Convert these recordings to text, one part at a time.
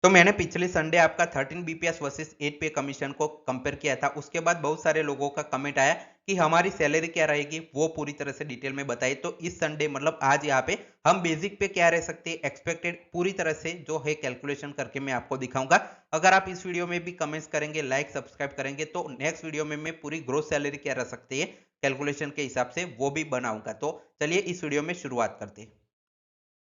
तो मैंने पिछले संडे आपका 13 बीपीएस वर्सेस 8 पे कमीशन को कंपेयर किया था। उसके बाद बहुत सारे लोगों का कमेंट आया कि हमारी सैलरी क्या रहेगी, वो पूरी तरह से डिटेल में बताइए। तो इस संडे मतलब आज यहाँ पे हम बेसिक पे क्या रह सकते हैं, एक्सपेक्टेड पूरी तरह से जो है कैलकुलेशन करके मैं आपको दिखाऊंगा। अगर आप इस वीडियो में भी कमेंट्स करेंगे, लाइक सब्सक्राइब करेंगे, तो नेक्स्ट वीडियो में मैं पूरी ग्रोथ सैलरी क्या रह सकती है कैलकुलेशन के हिसाब से वो भी बनाऊंगा। तो चलिए इस वीडियो में शुरुआत करते हैं।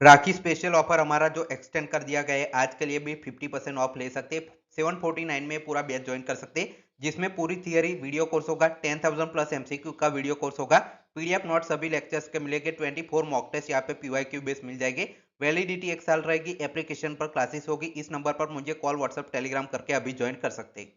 राखी स्पेशल ऑफर हमारा जो एक्सटेंड कर दिया गया है, आज के लिए भी 50% ऑफ ले सकते हैं। 749 में पूरा बैच ज्वाइन कर सकते हैं, जिसमें पूरी थियरी वीडियो कोर्स होगा, 10,000 प्लस एमसीक्यू का वीडियो कोर्स होगा, पीडीएफ नोट सभी लेक्चर्स के मिलेंगे, 24 मॉक टेस्ट यहाँ पे पीवाईक्यू बेस मिल जाएगी। वैलिडिटी 1 साल रहेगी। एप्लीकेशन पर क्लासेस होगी। इस नंबर पर मुझे कॉल व्हाट्सएप टेलीग्राम करके अभी ज्वाइन कर सकते हैं।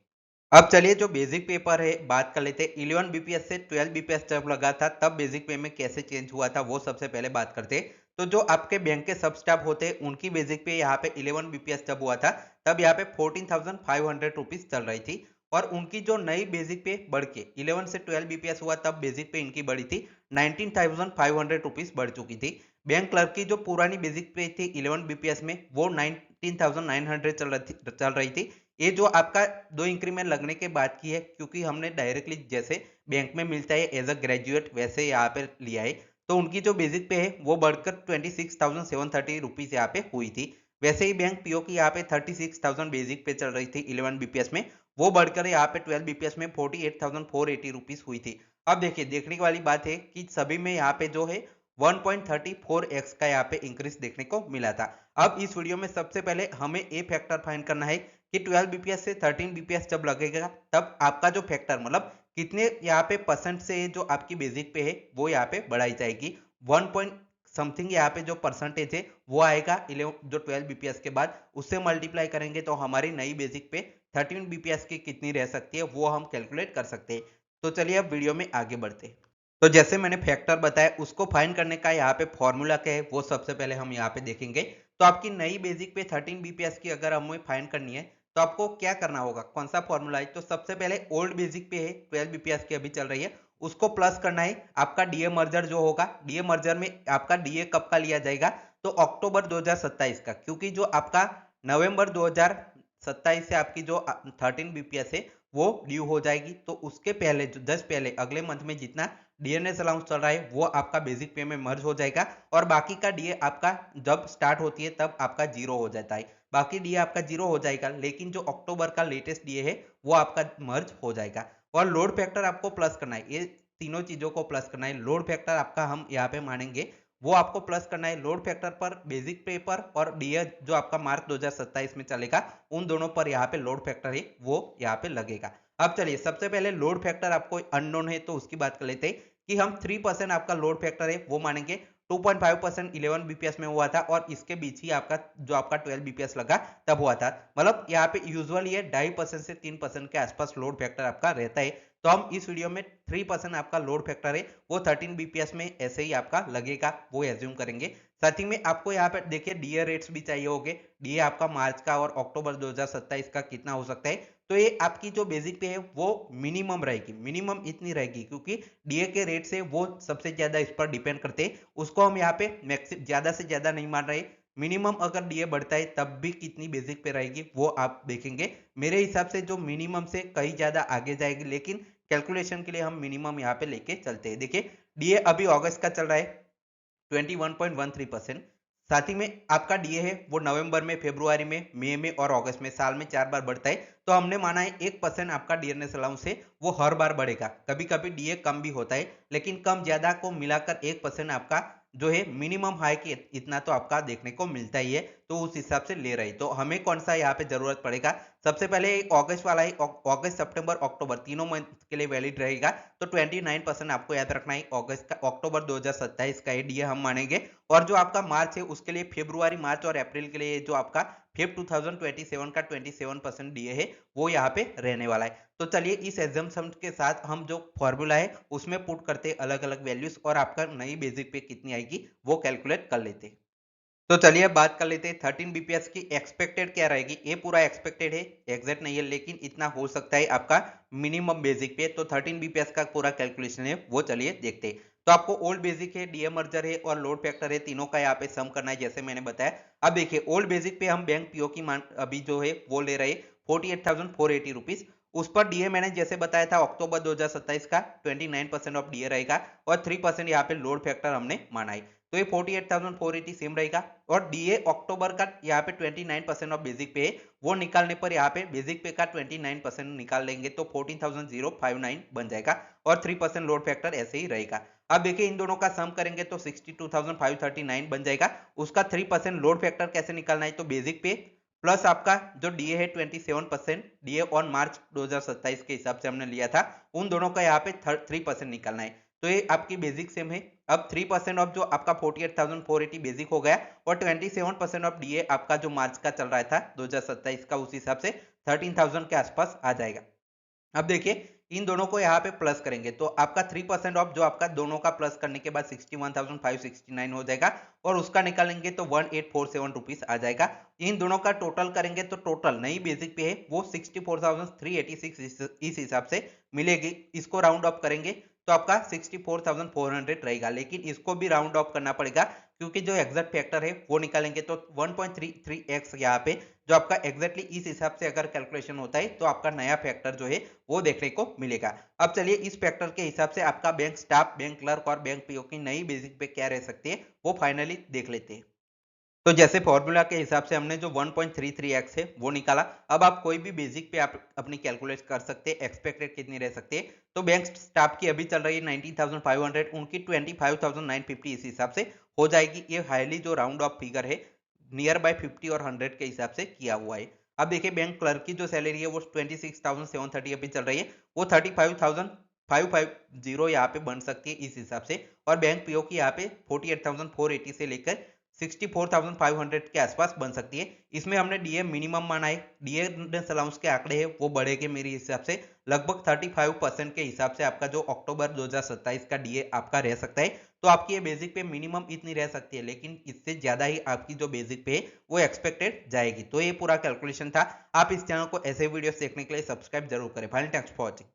अब चलिए जो बेसिक पेपर है बात कर लेते हैं। 11 बीपीएस से 12 बीपीएस जब लगा था तब बेसिक पे में कैसे चेंज हुआ था वो सबसे पहले बात करते हैं। तो जो आपके बैंक के सब स्टाफ होते हैं उनकी बेसिक पे यहाँ पे 11 बीपीएस जब हुआ था तब यहाँ पे 14,500 रुपीज चल रही थी। और उनकी जो नई बेसिक पे बढ़ के 11 से 12 बीपीएस हुआ तब बेसिक पे इनकी बढ़ी थी 19,500 रुपीज बढ़ चुकी थी। बैंक क्लर्क की जो पुरानी बेसिक पे थी 11 बीपीएस में वो 19,900 चल रही थी। ये जो आपका 2 इंक्रीमेंट लगने के बाद की है, क्योंकि हमने डायरेक्टली जैसे बैंक में मिलता है एज अ ग्रेजुएट वैसे यहाँ पे लिया है। तो उनकी जो बेसिक पे है वो बढ़कर 26,730 रुपीज यहाँ पे हुई थी। वैसे ही बैंक पीओ की यहाँ पे 36,000 बेसिक पे चल रही थी 11 बीपीएस में, वो बढ़कर यहाँ पे 12 बीपीएस में 48,480 रुपीज हुई थी। अब देखिए देखने वाली बात है कि सभी में यहाँ पे जो है 1.34x का यहाँ पे इंक्रीज देखने को मिला था। अब इस वीडियो में सबसे पहले हमें ए फैक्टर फाइंड करना है कि 12 बीपीएस से 13 बीपीएस जब लगेगा तब आपका जो फैक्टर मतलब कितने यहाँ पे परसेंट से जो आपकी बेसिक पे है वो यहाँ पे बढ़ाई जाएगी। 1 पॉइंट समथिंग यहाँ पे जो परसेंटेज है वो आएगा 11 जो 12 बीपीएस के बाद उससे मल्टीप्लाई करेंगे तो हमारी नई बेसिक पे 13 बीपीएस की कितनी रह सकती है वो हम कैलकुलेट कर सकते हैं। तो चलिए अब वीडियो में आगे बढ़ते हैं। तो जैसे मैंने फैक्टर बताया उसको फाइंड करने का यहाँ पे फॉर्मूला क्या है वो सबसे पहले हम यहाँ पे देखेंगे। तो आपकी नई बेसिक पे 13 बीपीएस की अगर हमें फाइंड करनी है तो आपको क्या करना होगा, कौन सा फॉर्मूला है। तो सबसे पहले ओल्ड बेसिक पे है 12 बीपीएस की अभी चल रही है, उसको प्लस करना है। आपका डीए मर्जर जो होगा, डीए मर्जर में आपका डीए कब का लिया जाएगा, तो अक्टूबर 2027 का, क्योंकि जो आपका नवंबर 2027 से आपकी जो 13 बीपीएस है वो ड्यू हो जाएगी। तो उसके पहले जो जस्ट पहले अगले मंथ में जितना डीएनएस अलाउंस चल रहा है वो आपका बेसिक पे में मर्ज हो जाएगा और बाकी का डीए आपका जब स्टार्ट होती है तब आपका जीरो हो जाता है। बाकी डीए आपका जीरो हो जाएगा, लेकिन जो अक्टूबर का लेटेस्ट डीए है वो आपका मर्ज हो जाएगा। और लोड फैक्टर आपको प्लस करना है, ये तीनों चीजों को प्लस करना है। लोड फैक्टर आपका हम यहाँ पे मानेंगे, वो आपको प्लस करना है। लोड फैक्टर पर बेसिक पे पर और डीए जो आपका मार्च 2027 में चलेगा उन दोनों पर यहाँ पे लोड फैक्टर है वो यहाँ पे लगेगा। अब चलिए सबसे पहले लोड फैक्टर आपको अननोन है तो उसकी बात कर लेते हैं कि हम 3% आपका लोड फैक्टर है वो मानेंगे। 2.5% 11 बीपीएस में हुआ था और इसके बीच ही आपका जो आपका 12 बीपीएस लगा तब हुआ था। मतलब यहाँ पे यूजुअली ये 2.5% से 3% के आसपास लोड फैक्टर आपका रहता है। तो हम इस वीडियो में 3% आपका लोड फैक्टर है वो 13 बीपीएस में ऐसे ही आपका लगेगा वो एज्यूम करेंगे। साथ ही में आपको यहाँ पे देखिए डीए रेट्स भी चाहिए होंगे, डीए आपका मार्च का और अक्टूबर 2027 का कितना हो सकता है। तो ये आपकी जो बेसिक पे है वो मिनिमम रहेगी, मिनिमम इतनी रहेगी, क्योंकि डीए के रेट से वो सबसे ज्यादा इस पर डिपेंड करते हैं। उसको हम यहाँ पे मैक्सिमम ज्यादा से ज्यादा नहीं मान रहे। मिनिमम अगर डीए बढ़ता है तब भी कितनी बेसिक पे रहेगी वो आप देखेंगे। मेरे हिसाब से जो मिनिमम से कहीं ज्यादा आगे जाएगी, लेकिन कैलकुलेशन के लिए हम मिनिमम यहाँ पे लेके चलते हैं। देखिए डीए अभी अगस्त का चल रहा है 21.13%। साथ ही में आपका डीए है वो नवंबर में, फरवरी में, मई में और अगस्त में साल में 4 बार बढ़ता है। तो हमने माना है 1% आपका डीएनएस अलाउंस है वो हर बार बढ़ेगा। कभी कभी डीए कम भी होता है, लेकिन कम ज्यादा को मिलाकर 1% आपका जो है मिनिमम हाई की इतना तो आपका देखने को मिलता ही है। तो उस हिसाब से ले रही तो हमें कौन सा यहाँ पे जरूरत पड़ेगा, सबसे पहले अगस्त वाला है, अगस्त सितंबर अक्टूबर तीनों मंथ के लिए वैलिड रहेगा। तो 29% आपको याद रखना है अगस्त का, अक्टूबर 2027 का डीए हम मानेंगे। और जो आपका मार्च है उसके लिए फरवरी, मार्च और अप्रैल के लिए जो आपका फेब 2027 का 27% डीए है वो यहाँ पे रहने वाला है। तो चलिए इस एग्जाम्पशन के साथ हम जो फॉर्मूला है उसमें पुट करते अलग अलग वैल्यूज और आपका नई बेसिक पे कितनी आएगी वो कैलकुलेट कर लेते। तो चलिए अब बात कर लेते हैं 13 बीपीएस की एक्सपेक्टेड क्या रहेगी। ये पूरा एक्सपेक्टेड है, एग्जैक्ट नहीं है, लेकिन इतना हो सकता है आपका मिनिमम बेसिक पे। तो 13 बीपीएस का पूरा कैलकुलेशन है वो चलिए देखते हैं। तो आपको ओल्ड बेसिक है, डीए मर्जर है और लोड फैक्टर है, तीनों का यहाँ पे सम करना है जैसे मैंने बताया। अब देखिए ओल्ड बेसिक पे हम बैंक पीओ की मान अभी जो है वो ले रहे 48,480 रुपीज। उस पर डीए मैंने जैसे बताया था अक्टूबर 2027 का 29% ऑफ डीए रहेगा और 3% यहाँ पे लोड फैक्टर हमने माना है। तो ये 48,480 सेम रहेगा और डीए अक्टूबर का यहाँ पे 29% ऑफ बेसिक पे है, वो निकालने पर यहाँ पे बेसिक पे का 29% निकाल लेंगे तो 14,059 बन जाएगा और 3% लोड फैक्टर ऐसे ही रहेगा। अब देखिए इन दोनों का सम करेंगे तो 62,539 बन जाएगा। उसका 3% लोड फैक्टर कैसे निकालना है, तो बेसिक पे प्लस आपका जो डीए है 27%, डीए ऑन मार्च 2027 के हिसाब से हमने लिया था, उन दोनों का यहाँ पे 3% निकालना है। तो ये आपकी बेसिक सेम है। अब 3% ऑफ जो आपका 48,480 बेसिक हो गया और 27% ऑफ डीए आपका जो मार्च का चल रहा था 2027 का, उस हिसाब से 13,000 के आसपास आ जाएगा। अब देखिए इन दोनों को यहाँ पे प्लस करेंगे तो आपका 3% ऑफ जो आपका दोनों का प्लस करने के बाद 61,569 हो जाएगा और उसका निकालेंगे तो 1847 रुपीज आ जाएगा। इन दोनों का टोटल करेंगे तो टोटल नई बेसिक पे है वो 64,386 इस हिसाब से मिलेगी। इसको राउंड ऑफ करेंगे तो आपका 64,400 रहेगा, लेकिन इसको भी राउंड ऑफ करना पड़ेगा क्योंकि जो एग्जैक्ट फैक्टर है वो निकालेंगे तो 1.33x यहाँ पे जो आपका एग्जैक्टली इस हिसाब से अगर कैलकुलेशन होता है तो आपका नया फैक्टर जो है वो देखने को मिलेगा। अब चलिए इस फैक्टर के हिसाब से आपका बैंक स्टाफ, बैंक क्लर्क और बैंक पीओ की नई बेसिक पे क्या रह सकती है वो फाइनली देख लेते हैं। तो जैसे फॉर्मूला के हिसाब से हमने जो 1.33x है वो निकाला। अब आप कोई भी बेसिक पे आप अपनी कैलकुलेट कर सकते हैं एक्सपेक्टेड कितनी रह सकती है। तो बैंक स्टाफ की अभी चल रही है 19,500, उनकी 25,950 इस हिसाब से हो जाएगी। ये हाईली जो राउंड ऑफ फिगर है नियर बाय 50 और 100 के हिसाब से किया हुआ है। अब देखिए बैंक क्लर्क की जो सैलरी है वो 26,730 अभी चल रही है, वो 35,550 यहाँ पे बन सकती है इस हिसाब से। और बैंक पीओ की यहाँ पे 48,480 से लेकर 64,500 के आसपास बन सकती है। इसमें हमने डीए मिनिमम माना है, डीए अलाउंस के आंकड़े हैं वो बढ़ेंगे मेरे हिसाब से लगभग 35% के हिसाब से आपका जो अक्टूबर 2027 का डीए आपका रह सकता है। तो आपकी ये बेसिक पे मिनिमम इतनी रह सकती है, लेकिन इससे ज्यादा ही आपकी जो बेसिक पे है वो एक्सपेक्टेड जाएगी। तो ये पूरा कैलकुलेशन था। आप इस चैनल को ऐसे वीडियो देखने के लिए सब्सक्राइब जरूर करें। Finally thanks for watching.